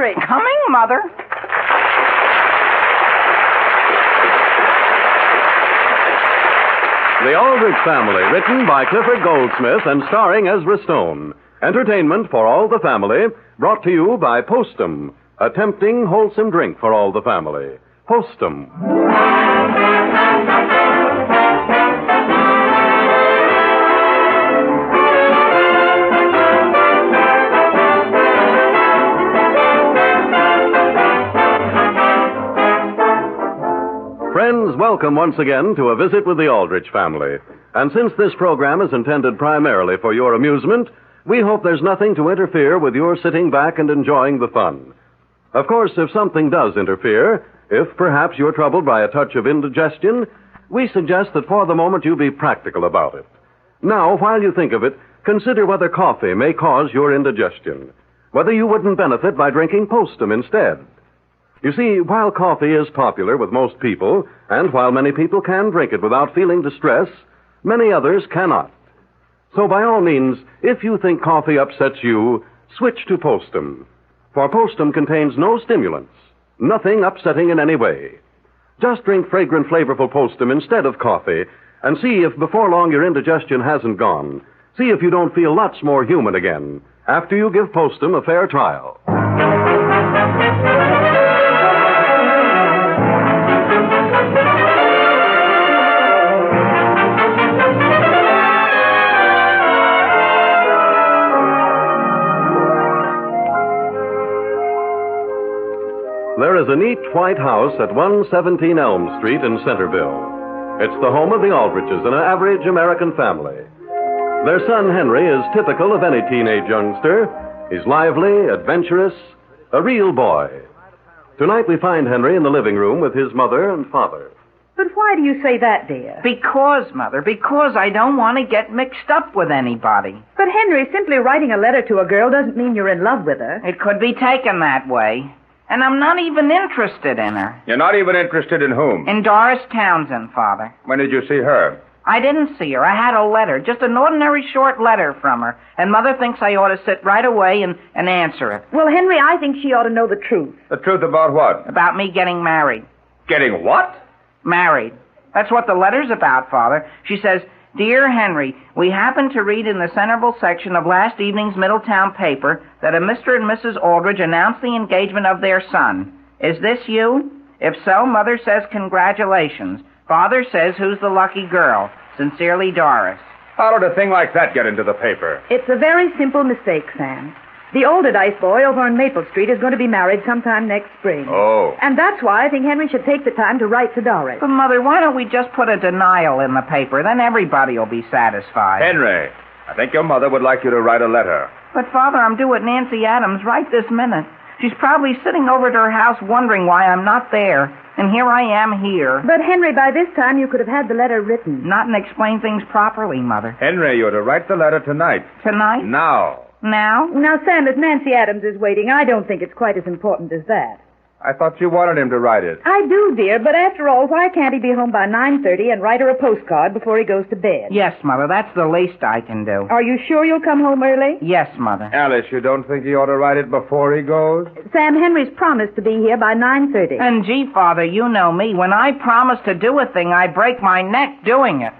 Aldrich. Coming, Mother. The Aldrich Family, written by Clifford Goldsmith and starring Ezra Stone. Entertainment for all the family, brought to you by Postum, a tempting, wholesome drink for all the family. Postum. Friends, welcome once again to a visit with the Aldrich family. And since this program is intended primarily for your amusement, we hope there's nothing to interfere with your sitting back and enjoying the fun. Of course, if something does interfere, if perhaps you're troubled by a touch of indigestion, we suggest that for the moment you be practical about it. Now, while you think of it, consider whether coffee may cause your indigestion, whether you wouldn't benefit by drinking Postum instead. You see, while coffee is popular with most people, and while many people can drink it without feeling distress, many others cannot. So by all means, if you think coffee upsets you, switch to Postum. For Postum contains no stimulants, nothing upsetting in any way. Just drink fragrant, flavorful Postum instead of coffee, and see if before long your indigestion hasn't gone. See if you don't feel lots more human again after you give Postum a fair trial. There is a neat white house at 117 Elm Street in Centerville. It's the home of the Aldriches, an average American family. Their son, Henry, is typical of any teenage youngster. He's lively, adventurous, a real boy. Tonight we find Henry in the living room with his mother and father. But why do you say that, dear? Because, Mother, because I don't want to get mixed up with anybody. But, Henry, simply writing a letter to a girl doesn't mean you're in love with her. It could be taken that way. And I'm not even interested in her. You're not even interested in whom? In Doris Townsend, Father. When did you see her? I didn't see her. I had a letter, just an ordinary short letter from her. And Mother thinks I ought to sit right away and answer it. Well, Henry, I think she ought to know the truth. The truth about what? About me getting married. Getting what? Married. That's what the letter's about, Father. She says, Dear Henry, we happened to read in the Centerville section of last evening's Middletown paper that a Mr. and Mrs. Aldrich announced the engagement of their son. Is this you? If so, Mother says congratulations. Father says who's the lucky girl. Sincerely, Doris. How did a thing like that get into the paper? It's a very simple mistake, Sam. The Alderdice boy over on Maple Street is going to be married sometime next spring. Oh. And that's why I think Henry should take the time to write to Doris. But, Mother, why don't we just put a denial in the paper? Then everybody will be satisfied. Henry, I think your mother would like you to write a letter. But, Father, I'm due at Nancy Adams right this minute. She's probably sitting over at her house wondering why I'm not there. And here I am here. But, Henry, by this time you could have had the letter written. Not and explain things properly, Mother. Henry, you're to write the letter tonight. Tonight? Now. Now? Now, Sam, if Nancy Adams is waiting, I don't think it's quite as important as that. I thought you wanted him to write it. I do, dear, but after all, why can't he be home by 9:30 and write her a postcard before he goes to bed? Yes, Mother, that's the least I can do. Are you sure you'll come home early? Yes, Mother. Alice, you don't think he ought to write it before he goes? Sam, Henry's promised to be here by 9:30. And gee, Father, you know me. When I promise to do a thing, I break my neck doing it.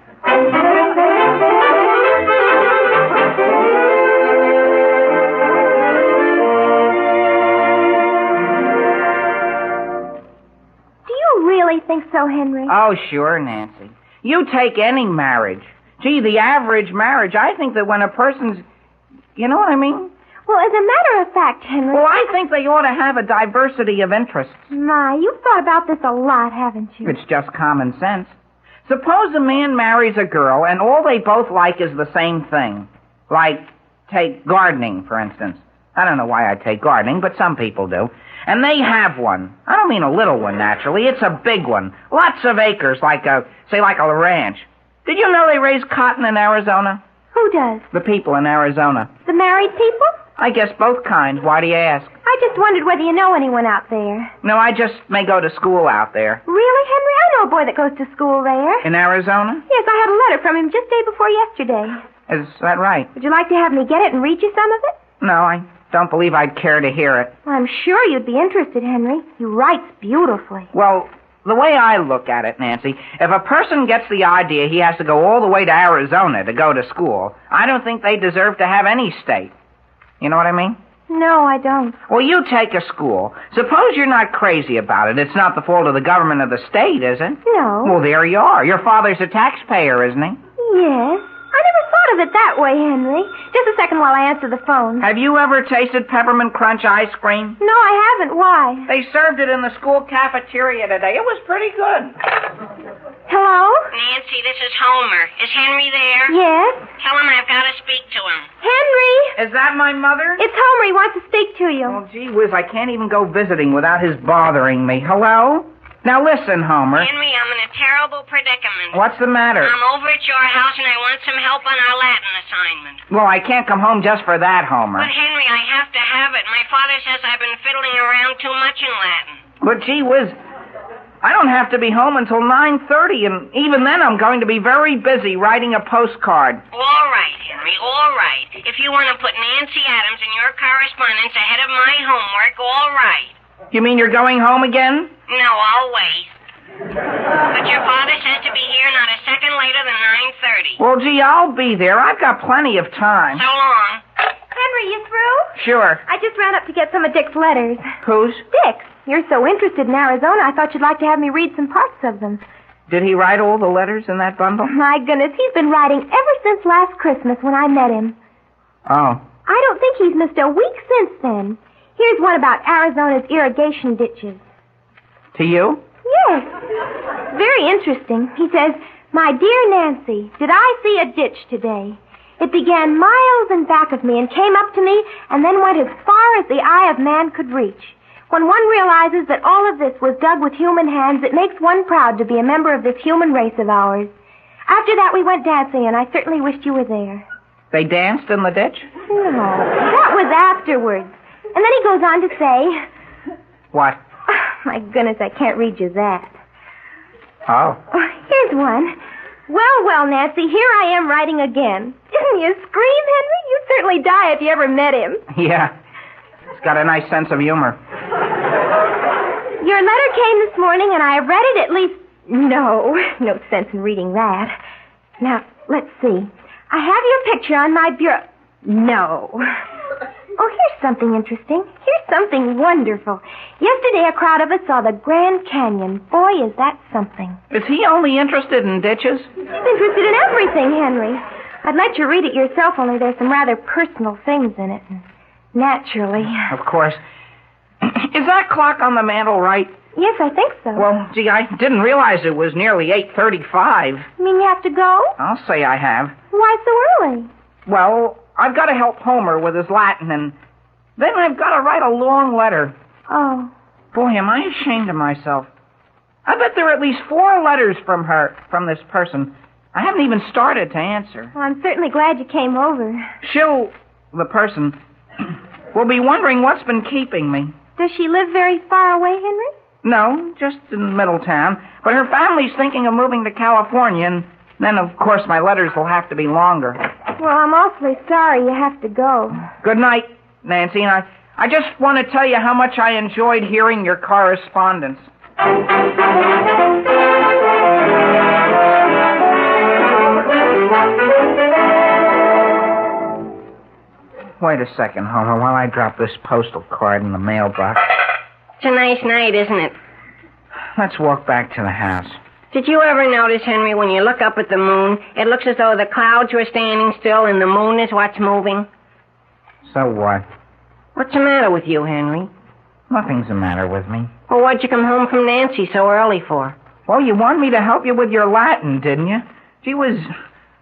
Really think so, Henry? Oh, sure, Nancy. You take any marriage. Gee, the average marriage, I think that when a person's... You know what I mean? Well, as a matter of fact, Henry... Well, I think they ought to have a diversity of interests. My, you've thought about this a lot, haven't you? It's just common sense. Suppose a man marries a girl and all they both like is the same thing. Like, take gardening, for instance. I don't know why I take gardening, but some people do. And they have one. I don't mean a little one, naturally. It's a big one. Lots of acres, like a ranch. Did you know they raise cotton in Arizona? Who does? The people in Arizona. The married people? I guess both kinds. Why do you ask? I just wondered whether you know anyone out there. No, I just may go to school out there. Really, Henry? I know a boy that goes to school there. In Arizona? Yes, I had a letter from him just day before yesterday. Is that right? Would you like to have me get it and read you some of it? No, I Don't believe I'd care to hear it. Well, I'm sure you'd be interested, Henry. He writes beautifully. Well, the way I look at it, Nancy, if a person gets the idea he has to go all the way to Arizona to go to school, I don't think they deserve to have any state. You know what I mean? No, I don't. Well, you take a school. Suppose you're not crazy about it. It's not the fault of the government of the state, is it? No. Well, there you are. Your father's a taxpayer, isn't he? Yes. I never thought of it that way, Henry. Just a second while I answer the phone. Have you ever tasted Peppermint Crunch ice cream? No, I haven't. Why? They served it in the school cafeteria today. It was pretty good. Hello? Nancy, this is Homer. Is Henry there? Yes? Tell him I've got to speak to him. Henry! Is that my mother? It's Homer. He wants to speak to you. Oh, gee whiz, I can't even go visiting without his bothering me. Hello? Now listen, Homer. Henry, I'm in a terrible predicament. What's the matter? I'm over at your house and I want some help on our Latin assignment. Well, I can't come home just for that, Homer. But, Henry, I have to have it. My father says I've been fiddling around too much in Latin. But gee whiz, I don't have to be home until 9:30, and even then I'm going to be very busy writing a postcard. All right, Henry, all right. If you want to put Nancy Adams in your correspondence ahead of my homework, all right. You mean you're going home again? No, I'll wait. But your father says to be here not a second later than 9:30. Well, gee, I'll be there. I've got plenty of time. So long. Henry, you through? Sure. I just ran up to get some of Dick's letters. Whose? Dick's. You're so interested in Arizona, I thought you'd like to have me read some parts of them. Did he write all the letters in that bundle? My goodness, he's been writing ever since last Christmas when I met him. Oh. I don't think he's missed a week since then. Here's one about Arizona's irrigation ditches. To you? Yes. Very interesting. He says, "My dear Nancy, did I see a ditch today? It began miles in back of me and came up to me and then went as far as the eye of man could reach. When one realizes that all of this was dug with human hands, it makes one proud to be a member of this human race of ours. After that, we went dancing, and I certainly wished you were there." They danced in the ditch? No, that was afterwards. And then he goes on to say... What? Oh, my goodness, I can't read you that. Oh. Oh, here's one. "Well, well, Nancy, here I am writing again." Didn't you scream, Henry? You'd certainly die if you ever met him. Yeah. He's got a nice sense of humor. "Your letter came this morning, and I have read it at least... No sense in reading that. Now, let's see. I have your picture on my bureau... No. Oh, here's something interesting. Here's something wonderful. Yesterday, a crowd of us saw the Grand Canyon. Boy, is that something. Is he only interested in ditches? He's interested in everything, Henry. I'd let you read it yourself, only there's some rather personal things in it. Naturally. Of course. Is that clock on the mantel right? Yes, I think so. Well, gee, I didn't realize it was nearly 8:35. You mean you have to go? I'll say I have. Why so early? Well, I've got to help Homer with his Latin, and then I've got to write a long letter. Oh. Boy, am I ashamed of myself. I bet there are at least 4 letters from this person. I haven't even started to answer. Well, I'm certainly glad you came over. The person, will be wondering what's been keeping me. Does she live very far away, Henry? No, just in Middletown. But her family's thinking of moving to California, and then, of course, my letters will have to be longer. Well, I'm awfully sorry you have to go. Good night, Nancy. And I just want to tell you how much I enjoyed hearing your correspondence. Wait a second, Homer, while I drop this postal card in the mailbox. It's a nice night, isn't it? Let's walk back to the house. Did you ever notice, Henry, when you look up at the moon, it looks as though the clouds were standing still and the moon is what's moving? So what? What's the matter with you, Henry? Nothing's the matter with me. Well, what'd you come home from Nancy so early for? Well, you wanted me to help you with your Latin, didn't you? Do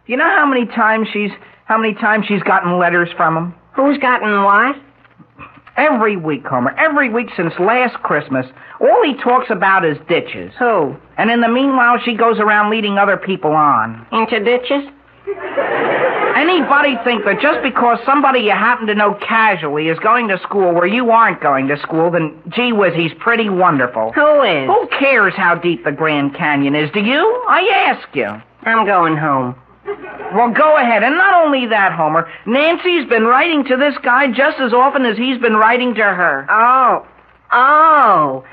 you know how many times she's gotten letters from him? Who's gotten what? Every week, Homer. Every week since last Christmas. All he talks about is ditches. Who? And in the meanwhile, she goes around leading other people on. Into ditches? Anybody think that just because somebody you happen to know casually is going to school where you aren't going to school, then, gee whiz, he's pretty wonderful. Who is? Who cares how deep the Grand Canyon is, do you? I ask you. I'm going home. Well, go ahead. And not only that, Homer, Nancy's been writing to this guy just as often as he's been writing to her. Oh.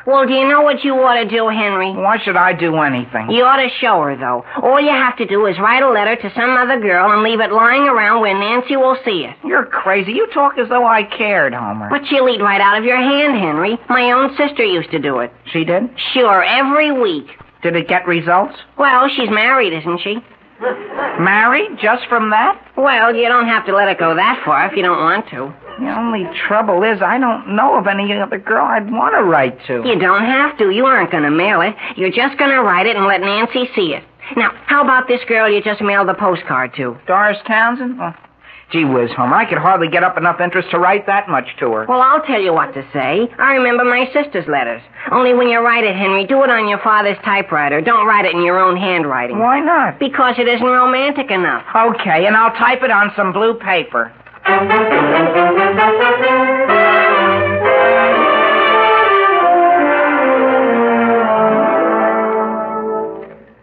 Well, do you know what you ought to do, Henry? Why should I do anything? You ought to show her, though. All you have to do is write a letter to some other girl and leave it lying around where Nancy will see it. You're crazy. You talk as though I cared, Homer. But she'll eat right out of your hand, Henry. My own sister used to do it. She did? Sure, every week. Did it get results? Well, she's married, isn't she? Married? Just from that? Well, you don't have to let it go that far if you don't want to. The only trouble is I don't know of any other girl I'd want to write to. You don't have to. You aren't going to mail it. You're just going to write it and let Nancy see it. Now, how about this girl you just mailed the postcard to? Doris Townsend? Oh, gee whiz, Homer, I could hardly get up enough interest to write that much to her. Well, I'll tell you what to say. I remember my sister's letters. Only when you write it, Henry, do it on your father's typewriter. Don't write it in your own handwriting. Why not? Because it isn't romantic enough. Okay, and I'll type it on some blue paper.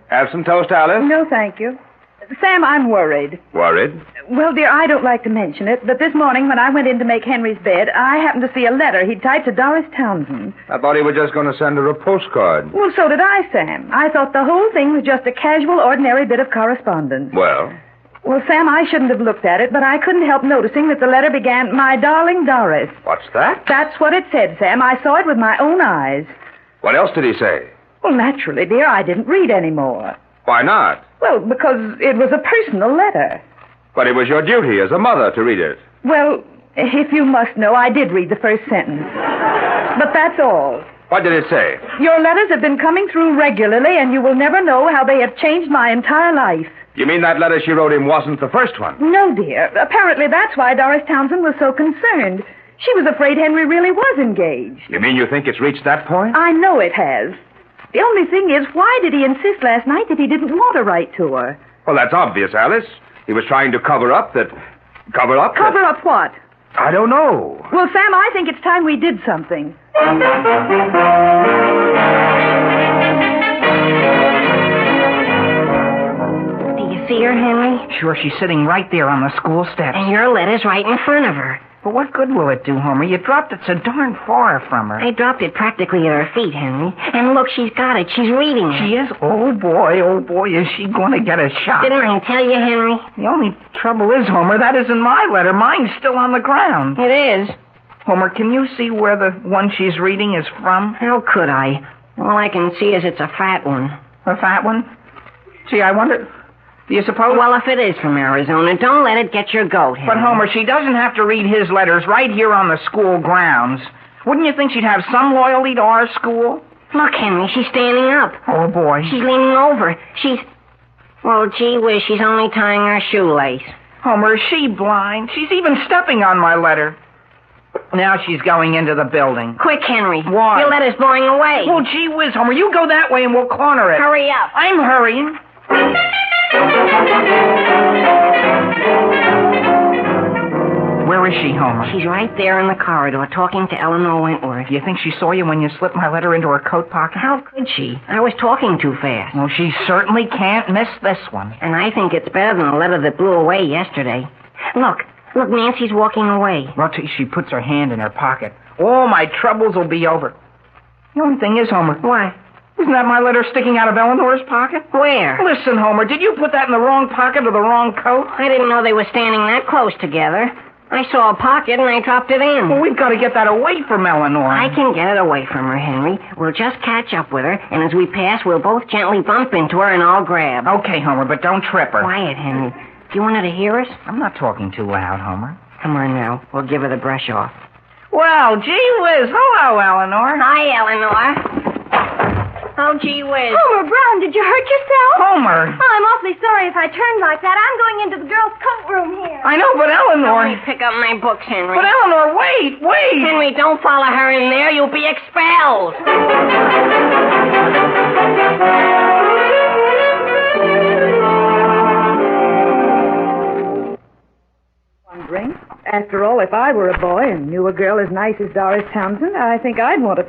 Have some toast, Alice? No, thank you. Sam, I'm worried. Worried? Well, dear, I don't like to mention it, but this morning when I went in to make Henry's bed, I happened to see a letter he'd typed to Doris Townsend. I thought he was just going to send her a postcard. Well, so did I, Sam. I thought the whole thing was just a casual, ordinary bit of correspondence. Well? Well, Sam, I shouldn't have looked at it, but I couldn't help noticing that the letter began, "My darling Doris." What's that? That's what it said, Sam. I saw it with my own eyes. What else did he say? Well, naturally, dear, I didn't read any more. Why not? Well, because it was a personal letter. But it was your duty as a mother to read it. Well, if you must know, I did read the first sentence. But that's all. What did it say? Your letters have been coming through regularly, and you will never know how they have changed my entire life. You mean that letter she wrote him wasn't the first one? No, dear. Apparently that's why Doris Townsend was so concerned. She was afraid Henry really was engaged. You mean you think it's reached that point? I know it has. The only thing is, why did he insist last night that he didn't want to write to her? Well, that's obvious, Alice. He was trying to cover up that... Cover up? Cover up what? I don't know. Well, Sam, I think it's time we did something. Do you see her, Henry? Sure, she's sitting right there on the school steps. And your letter's right in front of her. But what good will it do, Homer? You dropped it so darn far from her. I dropped it practically at her feet, Henry. And look, she's got it. She's reading it. She is? Oh, boy, is she going to get a shock. Didn't I tell you, Henry? The only trouble is, Homer, that isn't my letter. Mine's still on the ground. It is. Homer, can you see where the one she's reading is from? How could I? All I can see is it's a fat one. A fat one? Gee, I wonder... Do you suppose... Well, if it is from Arizona, don't let it get your goat, Henry. But, Homer, she doesn't have to read his letters right here on the school grounds. Wouldn't you think she'd have some loyalty to our school? Look, Henry, she's standing up. Oh, boy. She's leaning over. Well, gee whiz, she's only tying her shoelace. Homer, is she blind? She's even stepping on my letter. Now she's going into the building. Quick, Henry. Why? Your letter's blowing away. Well, gee whiz, Homer, you go that way and we'll corner it. Hurry up. I'm hurrying. Where is she, Homer? She's right there in the corridor talking to Eleanor Wentworth. Do you think she saw you when you slipped my letter into her coat pocket? How could she? I was talking too fast. Well, she certainly can't miss this one. And I think it's better than the letter that blew away yesterday. Look, Nancy's walking away. Well, she puts her hand in her pocket. All my troubles will be over. The only thing is, Homer... What? Isn't that my letter sticking out of Eleanor's pocket? Where? Listen, Homer, did you put that in the wrong pocket or the wrong coat? I didn't know they were standing that close together. I saw a pocket and I dropped it in. Well, we've got to get that away from Eleanor. I can get it away from her, Henry. We'll just catch up with her, and as we pass, we'll both gently bump into her and I'll grab. Okay, Homer, but don't trip her. Quiet, Henry. Do you want her to hear us? I'm not talking too loud, Homer. Come on now. We'll give her the brush off. Well, gee whiz. Hello, Eleanor. Hi, Eleanor. Oh, gee whiz. Homer Brown, did you hurt yourself? Homer. Oh, I'm awfully sorry if I turned like that. I'm going into the girls' coat room here. I know, but Eleanor... Let me pick up my books, Henry. But Eleanor, wait. Henry, don't follow her in there. You'll be expelled. Wondering, after all, if I were a boy and knew a girl as nice as Doris Townsend, I think I'd want to